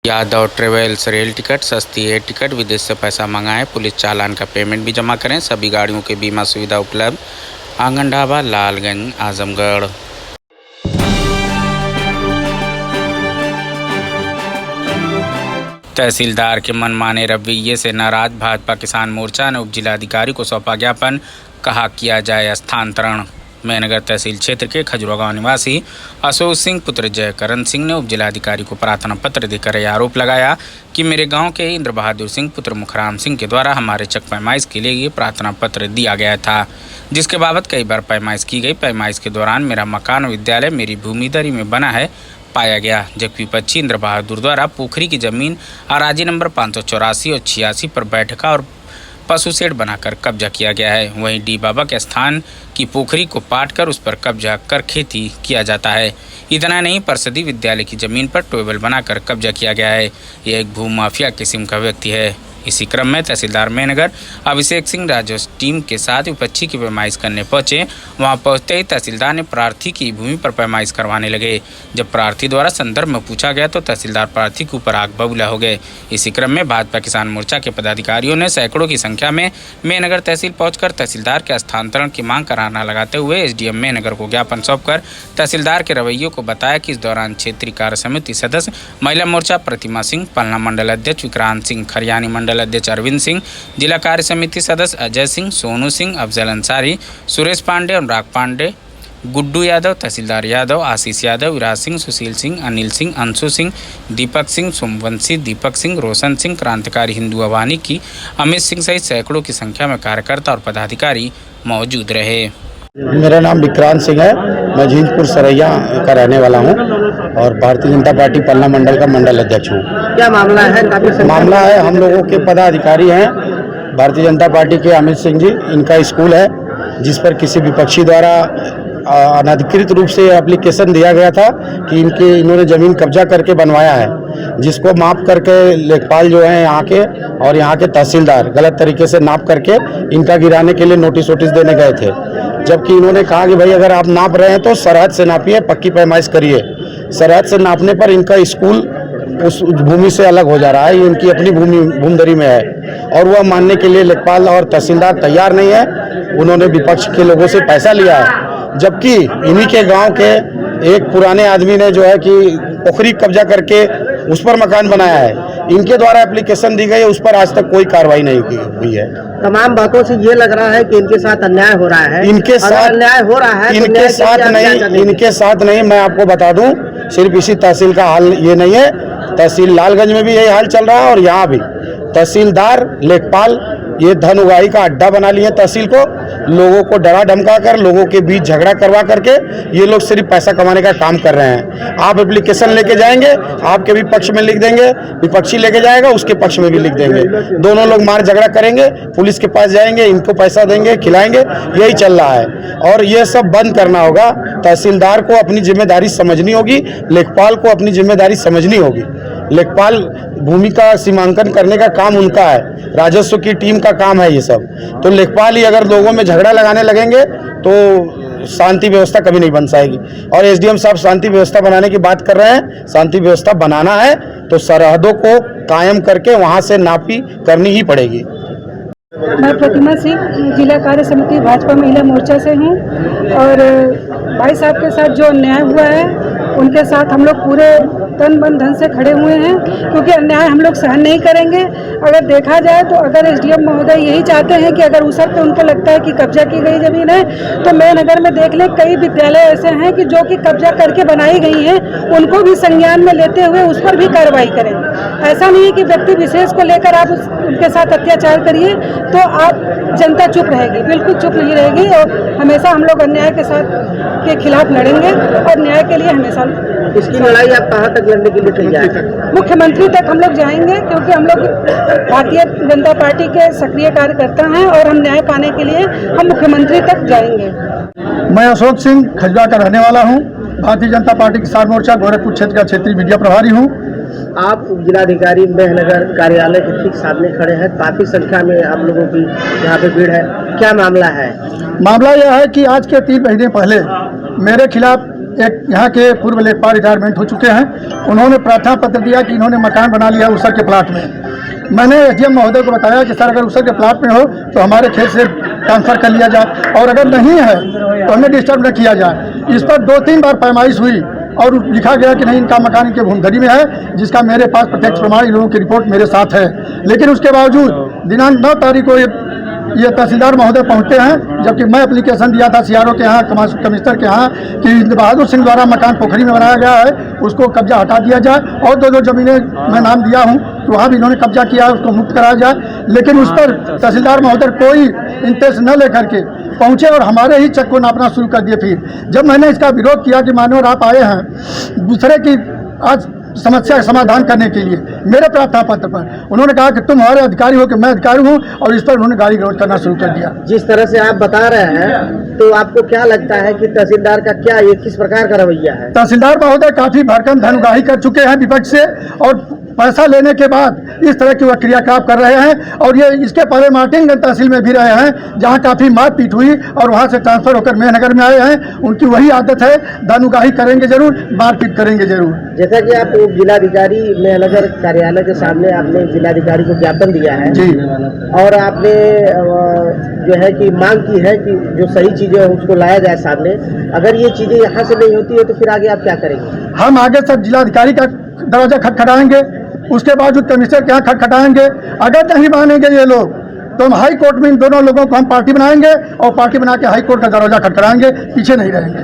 Yadav travels rail ticket, सस्ती air ticket, विदेश से पैसा मंगाएं, पुलिस चालान का पेमेंट भी जमा करें। सभी गाड़ियों के बीमा सुविधा उपलब्ध। आंगन ढाबा, लालगंज, आजमगढ़। तहसीलदार के मनमाने रवैये से नाराज भाजपा किसान मोर्चा ने उप जिलाधिकारी को सौंपा ज्ञापन, कहा किया जाए स्थानांतरण। मेहनगर तहसील क्षेत्र के खजुरा गांव निवासी अशोक सिंह पुत्र जयकरण सिंह ने उप जिलाधिकारी को प्रार्थना पत्र देकर यह आरोप लगाया कि मेरे गांव के इंद्र बहादुर सिंह पुत्र मुखराम सिंह के द्वारा हमारे चक पैमाइश के लिए ये प्रार्थना पत्र दिया गया था, जिसके बाबत कई बार पैमाइश की गई। पैमाइश के दौरान मेरा मकान विद्यालय मेरी भूमिदरी में बना है पाया गया, जबकि विपक्षी इंद्र बहादुर द्वारा पोखरी की जमीन अराजी नंबर 584 और 86 पर बैठका और पशु शेड बनाकर कब्जा किया गया है। वहीं डी बाबा के स्थान की पोखरी को पाट कर उस पर कब्जा कर खेती किया जाता है। इतना नहीं, परिषदी विद्यालय की जमीन पर ट्यूबवेल बनाकर कब्जा किया गया है। यह एक भूमाफिया किस्म का व्यक्ति है। इसी क्रम में तहसीलदार मेहनगर अभिषेक सिंह राजस्व टीम के साथ विपक्षी की पैमाइश करने पहुंचे। वहां पहुंचते ही तहसीलदार ने प्रार्थी की भूमि पर पैमाइश करवाने लगे। जब प्रार्थी द्वारा संदर्भ में पूछा गया तो तहसीलदार प्रार्थी के ऊपर आग बबूला हो गए। इसी क्रम में भाजपा किसान मोर्चा के पदाधिकारियों ने सैकड़ों की संख्या में मेहनगर तहसील पहुंचकर तहसीलदार के स्थानांतरण की मांग कराना लगाते हुए एसडीएम मेहनगर को ज्ञापन सौंपकर तहसीलदार के रवैये को बताया कि इस दौरान क्षेत्रीय कार्य समिति सदस्य महिला मोर्चा प्रतिमा सिंह, पलना मंडल अध्यक्ष विक्रांत सिंह, खरियानी मंडल अध्यक्ष अरविंद सिंह, जिला कार्य समिति सदस्य अजय सिंह, सोनू सिंह, अफजल अंसारी, सुरेश पांडे, अनुराग पांडे, गुड्डू यादव, तहसीलदार यादव, आशीष यादव, विराज सिंह, सुशील सिंह, अनिल सिंह, अंशु सिंह, दीपक सिंह, सोमवंशी, दीपक सिंह, रोशन सिंह, क्रांतिकारी हिंदू अवानी की, अमित सिंह सहित सैकड़ों की संख्या में कार्यकर्ता और पदाधिकारी मौजूद रहे। मेरा नाम विक्रांत सिंह है। मैं जींदपुर सरैया का रहने वाला हूं और भारतीय जनता पार्टी पलना मंडल का मंडल अध्यक्ष हूं। क्या मामला है? मामला है, हम लोगों के पदाधिकारी हैं भारतीय जनता पार्टी के अमित सिंह जी, इनका स्कूल है जिस पर किसी विपक्षी द्वारा अनधिकृत रूप से एप्लीकेशन दिया गया था कि इन्होंने ज़मीन कब्जा करके बनवाया है, जिसको माप करके लेखपाल जो हैं यहाँ के और यहाँ के तहसीलदार गलत तरीके से नाप करके इनका गिराने के लिए नोटिस देने गए थे। जबकि इन्होंने कहा कि भाई अगर आप नाप रहे हैं तो सरहद से नापिए, पक्की पैमाइश करिए। सरहद से नापने पर इनका स्कूल उस भूमि से अलग हो जा रहा है, ये इनकी अपनी भूमदरी में है और वह मानने के लिए लेखपाल और तहसीलदार तैयार नहीं है। उन्होंने विपक्ष के लोगों से पैसा लिया है, जबकि इन्हीं के गांव के एक पुराने आदमी ने जो है कि पोखरी कब्जा करके उस पर मकान बनाया है। इनके द्वारा एप्लीकेशन दी गई है, उस पर आज तक कोई कार्रवाई नहीं हुई है। तमाम बातों से ये लग रहा है कि इनके साथ अन्याय हो रहा है। इनके साथ अन्याय हो रहा है, इनके साथ नहीं। मैं आपको बता दूं, सिर्फ इसी तहसील का हाल ये नहीं है, तहसील लालगंज में भी यही हाल चल रहा है और यहाँ भी तहसीलदार लेखपाल ये धन उगाही का अड्डा बना लिए तहसील को, लोगों को डरा धमका कर, लोगों के बीच झगड़ा करवा करके ये लोग सिर्फ पैसा कमाने का काम कर रहे हैं। आप एप्लीकेशन लेके जाएंगे, आपके भी पक्ष में लिख देंगे, विपक्षी लेके जाएगा उसके पक्ष में भी लिख देंगे, दोनों लोग मार झगड़ा करेंगे, पुलिस के पास जाएंगे, इनको पैसा देंगे, खिलाएंगे, यही चल रहा है। और ये सब बंद करना होगा। तहसीलदार को अपनी जिम्मेदारी समझनी होगी, लेखपाल को अपनी जिम्मेदारी समझनी होगी। लेखपाल भूमि का सीमांकन करने का काम उनका है, राजस्व की टीम का काम है ये सब। तो लेखपाल ही अगर लोगों में झगड़ा लगाने लगेंगे तो शांति व्यवस्था कभी नहीं बन पाएगी। और एसडीएम साहब शांति व्यवस्था बनाने की बात कर रहे हैं, शांति व्यवस्था बनाना है तो सरहदों को कायम करके वहां से नापी करनी ही पड़ेगी। मैं प्रतिमा सिंह, जिला कार्य समिति भाजपा महिला मोर्चा से हूँ और भाई साहब के साथ जो अन्याय हुआ है उनके साथ हम लोग पूरे तन मन धन से खड़े हुए हैं, क्योंकि अन्याय हम लोग सहन नहीं करेंगे। अगर देखा जाए तो अगर एसडीएम महोदय यही चाहते हैं कि अगर उस पे उनको लगता है कि कब्जा की गई जमीन है तो मेहनगर में देख ले कई विद्यालय ऐसे हैं कि जो कि कब्जा करके बनाई गई हैं, उनको भी संज्ञान में लेते हुए उस पर भी कार्रवाई करें। ऐसा नहीं है कि व्यक्ति विशेष को लेकर आप उनके साथ अत्याचार करिए तो आप जनता चुप रहेगी, बिल्कुल चुप नहीं रहेगी। और हमेशा हम लोग अन्याय के साथ के खिलाफ लड़ेंगे और न्याय के लिए हमेशा। इसकी लड़ाई आप कहाँ तक लड़ने के लिए तैयार हैं? मुख्यमंत्री तक हम लोग जाएंगे, क्योंकि हम लोग भारतीय जनता पार्टी के सक्रिय कार्यकर्ता हैं और हम न्याय पाने के लिए हम मुख्यमंत्री तक जाएंगे। मैं अशोक सिंह खजुरा का रहने वाला हूं, भारतीय जनता पार्टी किसान मोर्चा गोरखपुर क्षेत्र का क्षेत्रीय मीडिया प्रभारी हूं। आप जिलाधिकारी मेहनगर कार्यालय के ठीक सामने खड़े हैं, काफ़ी संख्या में आप लोगों की यहाँ पे भीड़ है। क्या मामला है? मामला यह है कि आज के 3 महीने पहले मेरे खिलाफ एक यहाँ के पूर्व लेखपाल रिटायरमेंट हो चुके हैं, उन्होंने प्रार्थना पत्र दिया कि इन्होंने मकान बना लिया उसर के प्लाट में। मैंने एसडीएम महोदय को बताया कि सर अगर उसर के प्लाट में हो तो हमारे खेत से ट्रांसफ़र कर लिया जाए, और अगर नहीं है तो हमें डिस्टर्ब न किया जाए। इस पर 2-3 बार पैमाइश हुई और लिखा गया कि नहीं, इनका मकान इनके भूमधरी में है, जिसका मेरे पास प्रत्यक्ष प्रमाण इन लोगों की रिपोर्ट मेरे साथ है। लेकिन उसके बावजूद दिनांक 9 तारीख को ये तहसीलदार महोदय पहुंचते हैं, जबकि मैं एप्लीकेशन दिया था सीआरओ के यहाँ, कमिश्नर के यहाँ, कि इंद्र बहादुर सिंह द्वारा मकान पोखरी में बनाया गया है, उसको कब्जा हटा दिया जाए, और 2 ज़मीनें मैं नाम दिया हूँ तो वहाँ भी इन्होंने कब्जा किया है, उसको मुक्त कराया जाए। लेकिन उस पर तहसीलदार महोदय कोई इंटरेस्ट न लेकर के पहुँचे और हमारे ही चक को नापना शुरू कर दिए। फिर जब मैंने इसका विरोध किया कि माननीय आप आए हैं दूसरे की आज समस्या का समाधान करने के लिए मेरे प्रार्थना पत्र पर, उन्होंने कहा कि तुम हमारे अधिकारी हो कि मैं अधिकारी हूं, और इस पर उन्होंने गाली गलौज करना शुरू कर दिया। जिस तरह से आप बता रहे हैं तो आपको क्या लगता है कि तहसीलदार का क्या ये किस प्रकार का रवैया है? तहसीलदार महोदय काफी भरकम धन उगाही कर चुके हैं विपक्ष से, और पैसा लेने के बाद इस तरह की वह क्रियाकलाप कर रहे हैं। और ये इसके पहले मार्टिनगंज तहसील में भी रहे हैं, जहां काफ़ी मारपीट हुई और वहां से ट्रांसफर होकर मेहनगर में आए हैं। उनकी वही आदत है, धन उगाही करेंगे जरूर, मारपीट करेंगे जरूर। जैसा कि आप जिलाधिकारी मेहनगर कार्यालय के सामने आपने जिलाधिकारी को ज्ञापन दिया है जी, और आपने जो है कि मांग की है कि जो सही चीज़ें हैं उसको लाया जाए सामने। अगर ये चीज़ें यहाँ से नहीं होती है तो फिर आगे आप क्या करेंगे? हम आगे सब जिलाधिकारी का दरवाजा खटखटाएंगे, उसके बावजूद कमिश्नर के यहाँ खटखटाएंगे। अगर नहीं मानेंगे ये लोग तो हम हाई कोर्ट में इन दोनों लोगों को हम पार्टी बनाएंगे, और पार्टी बना के हाई कोर्ट का दरवाजा खटखटाएंगे, पीछे नहीं रहेंगे।